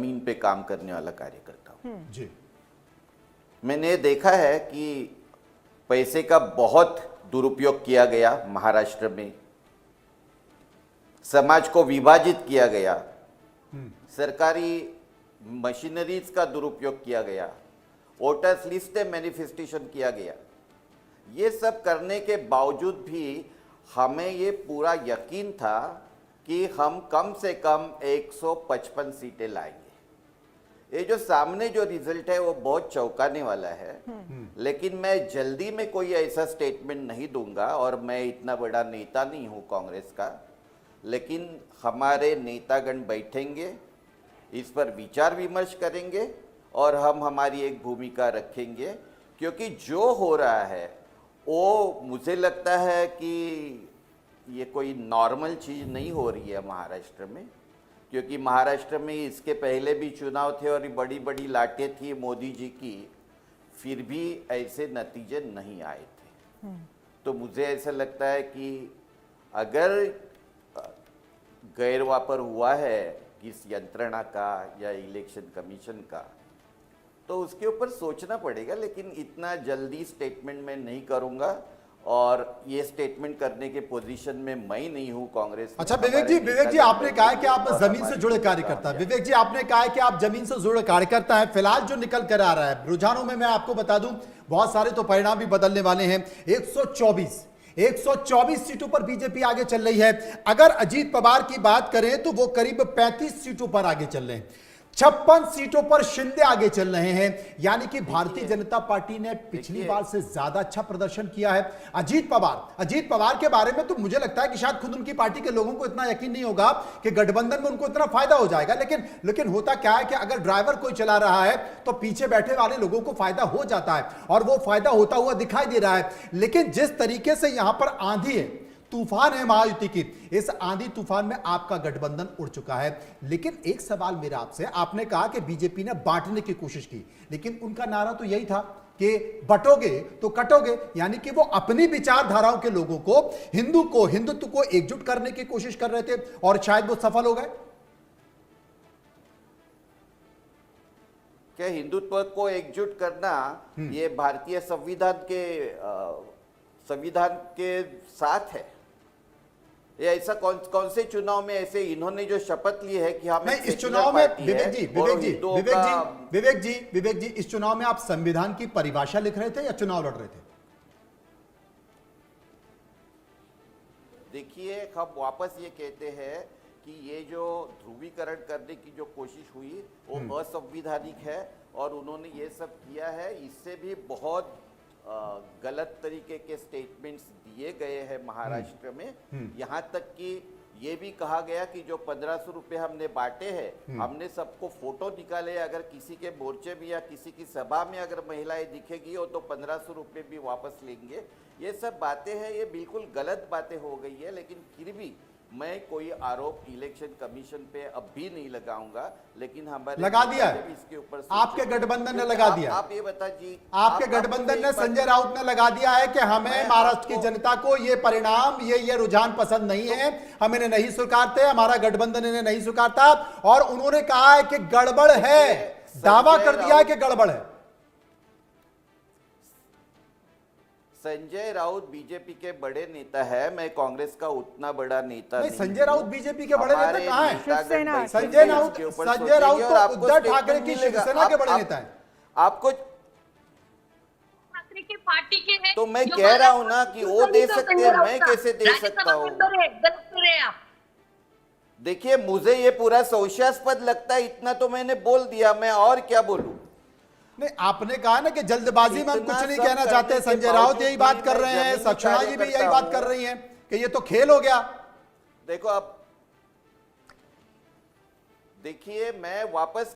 जमीन पे काम करने वाला कार्यकर्ता हूं। जी। मैंने देखा है कि पैसे का बहुत दुरुपयोग किया गया महाराष्ट्र में, समाज को विभाजित किया गया, सरकारी मशीनरीज का दुरुपयोग किया गया, वोटर्स लिस्ट मैनिफेस्टेशन किया गया। ये सब करने के बावजूद भी हमें ये पूरा यकीन था कि हम कम से कम 155 सीटें लाएंगे। ये जो सामने जो रिजल्ट है वो बहुत चौंकाने वाला है, लेकिन मैं जल्दी में कोई ऐसा स्टेटमेंट नहीं दूंगा, और मैं इतना बड़ा नेता नहीं हूं कांग्रेस का। लेकिन हमारे नेतागण बैठेंगे, इस पर विचार विमर्श करेंगे और हम हमारी एक भूमिका रखेंगे, क्योंकि जो हो रहा है वो मुझे लगता है कि ये कोई नॉर्मल चीज़ नहीं हो रही है महाराष्ट्र में, क्योंकि महाराष्ट्र में इसके पहले भी चुनाव थे और बड़ी बड़ी लाटें थी मोदी जी की, फिर भी ऐसे नतीजे नहीं आए थे। तो मुझे ऐसा लगता है कि अगर गैरवापर हुआ है इस यंत्रणा का या इलेक्शन कमीशन का, तो उसके ऊपर सोचना पड़ेगा। लेकिन इतना जल्दी स्टेटमेंट मैं नहीं करूंगा, और ये स्टेटमेंट करने के पोजीशन में मैं नहीं हूं कांग्रेस में। अच्छा विवेक जी आपने कहा है कि आप जमीन से जुड़े कार्यकर्ता हैं। विवेक जी आपने कहा है कि आप जमीन से जुड़े कार्यकर्ता हैं। फिलहाल जो निकल कर आ रहा है रुझानों में, मैं आपको बता दूं बहुत सारे तो परिणाम भी बदलने वाले हैं। 124 सीटों पर बीजेपी आगे चल रही है। अगर अजीत पवार की बात करें तो वो करीब 35 सीटों पर आगे चल रहे हैं। 56 सीटों पर शिंदे आगे चल रहे हैं। यानी कि भारतीय जनता पार्टी ने पिछली बार से ज्यादा अच्छा प्रदर्शन किया है। अजीत पवार के बारे में तो मुझे लगता है कि शायद खुद उनकी पार्टी के लोगों को इतना यकीन नहीं होगा कि गठबंधन में उनको इतना फायदा हो जाएगा। लेकिन होता क्या है कि अगर ड्राइवर कोई चला रहा है तो पीछे बैठे वाले लोगों को फायदा हो जाता है, और वो फायदा होता हुआ दिखाई दे रहा है। लेकिन जिस तरीके से यहां पर आंधी है, तूफान है महायुति की, इस आंधी तूफान में आपका गठबंधन उड़ चुका है। लेकिन एक सवाल मेरा आपसे, आपने कहा कि बीजेपी ने बांटने की कोशिश की, लेकिन उनका नारा तो यही था कि बटोगे तो कटोगे। यानी कि वो अपनी विचारधाराओं के लोगों को, हिंदुत्व को एकजुट करने की कोशिश कर रहे थे, और शायद वो सफल हो गए। क्या हिंदुत्व को एकजुट करना ये भारतीय संविधान के साथ है? ये ऐसा कौन से चुनाव में ऐसे इन्होंने जो शपथ ली है कि हम इस चुनाव में विवेक जी इस चुनाव में आप संविधान की परिभाषा लिख रहे थे या चुनाव लड़ रहे थे? देखिए, हम वापस ये कहते हैं कि ये जो ध्रुवीकरण करने की जो कोशिश हुई वो असंवैधानिक है, और उन्होंने ये सब किया है। इससे भी बहुत गलत तरीके के स्टेटमेंट्स दिए गए हैं महाराष्ट्र में। यहाँ तक कि ये भी कहा गया कि जो 1500 रुपए हमने बांटे हैं, हमने सबको फोटो निकाले, अगर किसी के मोर्चे में या किसी की सभा में अगर महिलाएं दिखेगी हो तो 1500 रुपए भी वापस लेंगे। ये सब बातें हैं, ये बिल्कुल गलत बातें हो गई है। लेकिन फिर भी मैं कोई आरोप इलेक्शन कमीशन पे अब भी नहीं लगाऊंगा, लेकिन हमारे लगा दिया इसके ऊपर आपके गठबंधन ने लगा दिया। आप ये बता जी, आपके गठबंधन ने, संजय राउत ने लगा दिया है कि हमें महाराष्ट्र की जनता को ये परिणाम, ये रुझान पसंद नहीं है, हम इन्हें नहीं स्वीकारते, हमारा गठबंधन इन्हें नहीं स्वीकारता, और उन्होंने कहा है कि गड़बड़ है, दावा कर दिया है कि गड़बड़ है। संजय राउत बीजेपी के बड़े नेता है, मैं कांग्रेस का उतना बड़ा नेता नहीं। संजय राउत बीजेपी के बड़े नेता कहाँ हैं? शिवसेना। संजय राउत तो उद्धव ठाकरे की शिवसेना के बड़े नेता हैं। आपको ठाकरे की पार्टी के हैं, तो मैं कह रहा हूं ना कि वो दे सकते हैं, मैं कैसे दे सकता हूं? गलत कर रहे हैं आप। देखिए, मुझे ये पूरा संशयास्पद लगता है, इतना तो मैंने बोल दिया, मैं और क्या बोलूं? नहीं, आपने कहा ना कि जल्दबाजी में हम कुछ नहीं कहना चाहते। संजय राउत यही बात कर रहे हैं, सक्षणा जी भी यही बात कर रही हैं कि ये तो खेल हो गया। देखो, अब देखिए, मैं वापस